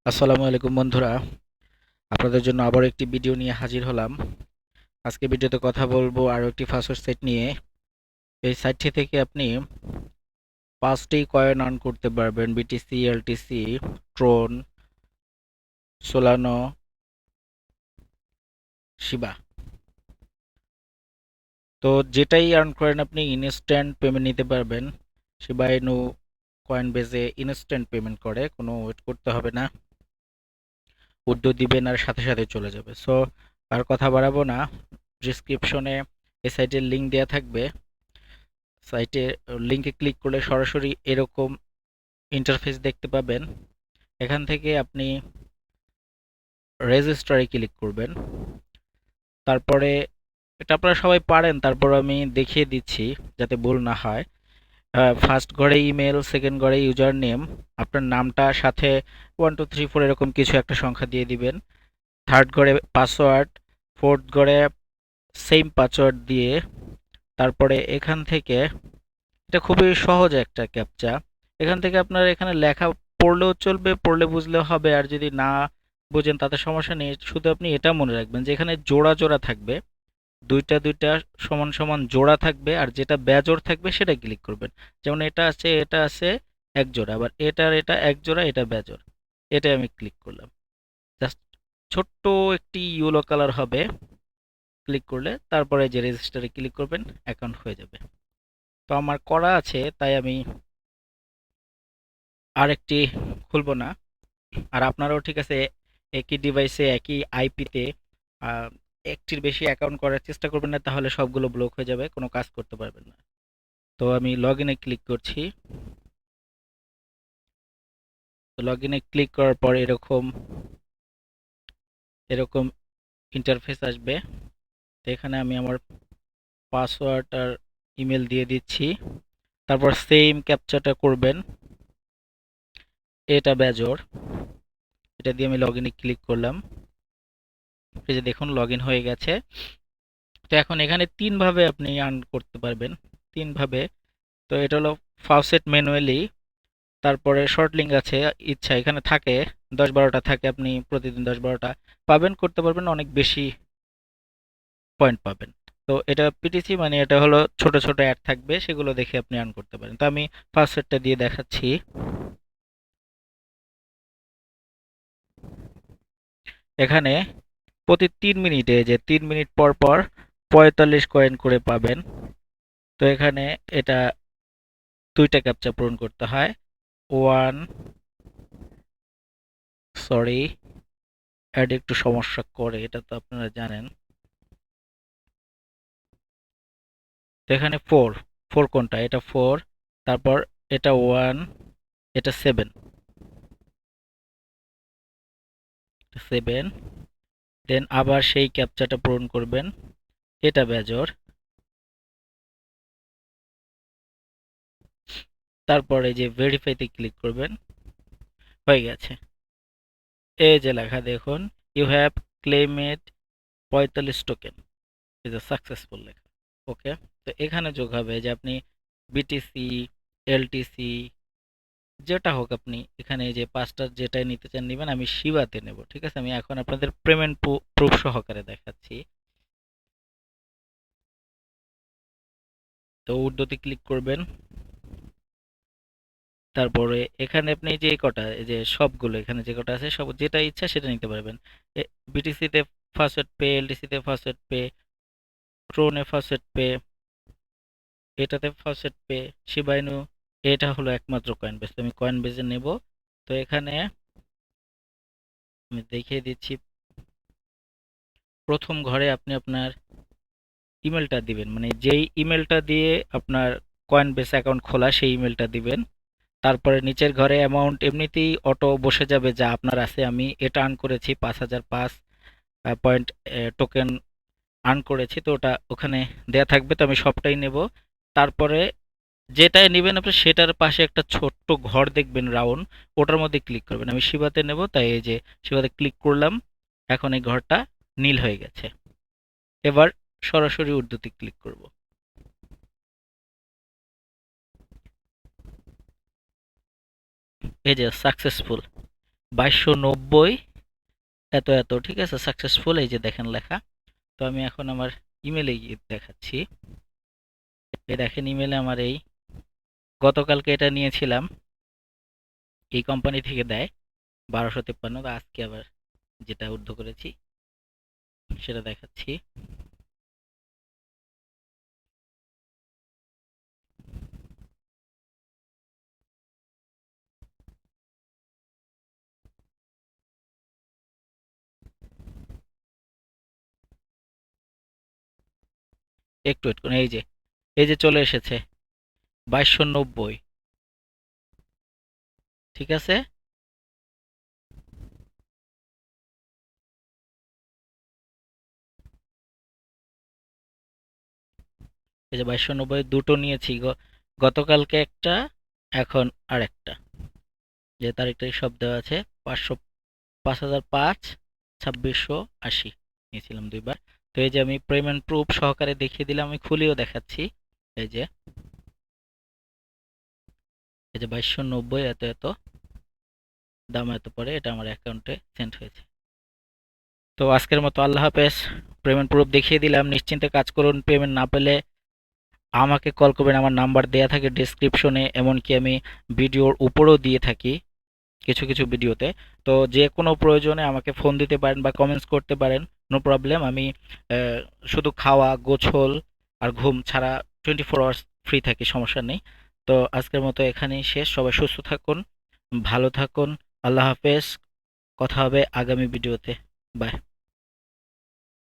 আসসালামু আলাইকুম বন্ধুরা, আপনাদের জন্য আবার একটি ভিডিও নিয়ে হাজির হলাম। আজকে ভিডিওতে কথা বলবো আরও একটি ফাস্ট সাইট নিয়ে। এই সাইটটি থেকে আপনি 5টি কয়েন আর্ন করতে পারবেন: বিটিসি, এলটিসি, ট্রোন, সোলানো, শিবা। তো যেটাই আর্ন করেন আপনি ইনস্ট্যান্ট পেমেন্ট নিতে পারবেন। শিবা ইনু কয়েন বেজে ইনস্ট্যান্ট পেমেন্ট করে, কোনো ওয়েট করতে হবে না। উইথড্র দিবেন আর সাথে সাথে চলে যাবে। সো আর কথা বাড়াবো না, ডিসক্রিপশনে এই সাইটের লিংক দেওয়া থাকবে। সাইটে লিংকে ক্লিক করলে সরাসরি এরকম ইন্টারফেস দেখতে পাবেন। এখান থেকে আপনি রেজিস্টারে ক্লিক করবেন। তারপরে এটা আপনারা সবাই পারেন, তারপর আমি দেখিয়ে দিচ্ছি যাতে ভুল না হয়। ফার্স্ট ঘরে ইমেল, সেকেন্ড ঘরে ইউজার নেম, আপনার নামটা সাথে 1 2 3 4 এরকম কিছু একটা সংখ্যা দিয়ে দিবেন। থার্ড ঘরে পাসওয়ার্ড, ফোর্থ ঘরে সেম পাসওয়ার্ড দিয়ে তারপরে এখান থেকে, এটা খুবই সহজ একটা ক্যাপচা। এখান থেকে আপনার এখানে লেখা পড়লেও চলবে, পড়লে বুঝলেও হবে, আর যদি না বুঝেন তাতে সমস্যা নেই। শুধু আপনি এটা মনে রাখবেন যে এখানে জোড়া জোড়া থাকবে, দুইটা দুইটা সমান সমান জোড়া থাকবে, আর যেটা বেজোড় থাকবে সেটা ক্লিক করবেন। যেমন এটা আছে এক জোড়া, আবার এটা এক জোড়া, এটা বেজোড়। এটাই আমি ক্লিক করলাম। জাস্ট ছোট্ট একটি ইয়েলো কালার হবে, ক্লিক করলে তারপরে যে রেজিস্টারে ক্লিক করবেন, অ্যাকাউন্ট হয়ে যাবে। তো আমার করা আছে তাই আমি আরেকটি খুলবো না। আর আপনারাও ঠিক আছে একই ডিভাইসে একই আইপিতে একটির বেশি অ্যাকাউন্ট করার চেষ্টা করবেন না, তাহলে সবগুলো ব্লক হয়ে যাবে, কোনো কাজ করতে পারবেন না। তো আমি লগ ইনে ক্লিক করছি। তো লগ ইনে ক্লিক করার পর এরকম এরকম ইন্টারফেস আসবে। তো এখানে আমি আমার পাসওয়ার্ড আর ইমেল দিয়ে দিচ্ছি। তারপর সেম ক্যাপচাটা করবেন। এটা বেজোর, এটা দিয়ে আমি লগ ইনে ক্লিক করলাম। এই যে দেখুন লগ ইন হয়ে গেছে। তো এখন এখানে তিন ভাবে আপনি আর্ন করতে পারবেন, তিন ভাবে। তো এটা হলো ফাউসেট ম্যানুয়ালি, তারপরে শর্ট লিঙ্ক আছে, ইচ্ছা এখানে থাকে 10-12টা থাকে, আপনি প্রতিদিন 10-12টা পাবেন, করতে পারবেন, অনেক বেশি পয়েন্ট পাবেন। তো এটা পিটিসি মানে এটা হলো ছোট ছোট অ্যাড থাকবে, সেগুলো দেখে আপনি আর্ন করতে পারেন। তো আমি ফার্স্ট সেটটা দিয়ে দেখাচ্ছি। এখানে প্রতি 3 মিনিটে, যে 3 মিনিট পর পর 45 কয়েন করে পাবেন। তো এখানে এটা দুইটা ক্যাপচা পূরণ করতে হয়। ওয়ান, সরি, অ্যাড একটু সমস্যা করে, এটা তো আপনারা জানেন। তো এখানে ফোর, ফোর কোনটা, এটা ফোর, তারপর এটা ওয়ান, এটা সেভেন, সেভেন, দেন আবার সেই ক্যাপচাটা পূরণ করবেন, এটা বেজোর। তারপরে যে ভেরিফাইতে ক্লিক করবেন, হয়ে গেছে। এই যে লেখা দেখুন, you have claimed 45 token, is a successful লেখা। ওকে। তো এখানে যোগ হবে যে আপনি বিটিসি, এলটিসি, যেটা হোক, আপনি এখানে এই যে পাঁচটার যেটাই নিতে চান নিবেন। আমি শিবাতে নেব, ঠিক আছে। আমি এখন আপনাদের পেমেন্ট প্রুফ সহকারে দেখাচ্ছি। তো উর্দুতে ক্লিক করবেন। তারপরে এখানে আপনি যে কটা, এই যে সবগুলো এখানে যে কটা আছে, সব যেটা ইচ্ছা সেটা নিতে পারবেন। বিটিসিতে ফার্স্ট পে, এলটিসিতে ফার্স্ট পে, ট্রোনে ফার্স্ট পে, এটাতে ফার্স্ট পে, শিবাইনু, এটা হলো একমাত্র কয়েন বেস। আমি কয়েন বেসে নেব। তো এখানে আমি দেখিয়ে দিচ্ছি। প্রথম ঘরে আপনি আপনার ইমেলটা দিবেন, মানে যেই ইমেলটা দিয়ে আপনার কয়েন বেস অ্যাকাউন্ট খোলা সেই ইমেলটা দিবেন। তারপরে নিচের ঘরে অ্যামাউন্ট এমনিতেই অটো বসে যাবে যা আপনার আছে। আমি এটা আর্ন করেছি 5005 পয়েন্ট টোকেন আর্ন করেছি, তো ওটা ওখানে দেয়া থাকবে। তো আমি সবটাই নেব। তারপরে যেটাই নেবেন আপনি সেটার পাশে একটা ছোট্ট ঘর দেখবেন রাউন্ড, ওটার মধ্যে ক্লিক করবেন। আমি শিবাতে নেব, তাই এই যে শিবাতে ক্লিক করলাম। এখন এই ঘরটা নীল হয়ে গেছে। এবার সরাসরি উর্দুতে ক্লিক করব। এই যে সাকসেসফুল, 2290 এত এত, ঠিক আছে, সাকসেসফুল, এই যে দেখেন লেখা। তো আমি এখন আমার ইমেলে গিয়ে দেখাচ্ছি। এই দেখেন ইমেলে আমার এই গতকালকে এটা নিয়েছিলাম, এই কোম্পানি থেকে দেয় 1253, তো আজকে আবার যেটা ঊর্ধ্ব করেছি সেটা দেখাচ্ছি। একটু ওয়েট করুন, এই যে চলে এসেছে 2290, ঠিক আছে। এই যে 2290 দুটো নিয়েছি, গতকালকে একটা, এখন আর একটা, যে তারিখটা সব দেওয়া আছে, 500, 5005, 2680 নিয়েছিলাম দুইবার। তো এই যে আমি পেমেন্ট প্রুফ সহকারে দেখিয়ে দিলাম, আমি খুলেও দেখাচ্ছি। এই যে 2290 এত এত দাম, এত পরে এটা আমার অ্যাকাউন্টে সেন্ড হয়েছে। তো আজকের মতো আল্লাহ হাফেজ। পেমেন্ট প্রুফ দেখিয়ে দিলাম, নিশ্চিন্তে কাজ করুন। পেমেন্ট না পেলে আমাকে কল করবেন, আমার নাম্বার দেয়া থাকে ডেসক্রিপশনে, এমনকি আমি ভিডিওর উপরেও দিয়ে থাকি কিছু কিছু ভিডিওতে। তো যে কোনো প্রয়োজনে আমাকে ফোন দিতে পারেন বা কমেন্টস করতে পারেন, নো প্রবলেম। আমি শুধু খাওয়া, গোছল আর ঘুম ছাড়া 24 আওয়ার্স ফ্রি থাকি, সমস্যা নেই। তো আজকের মতো এখানেই শেষ। সবাই সুস্থ থাকুন, ভালো থাকুন, আল্লাহ হাফেজ। কথা হবে আগামী ভিডিওতে। বাই।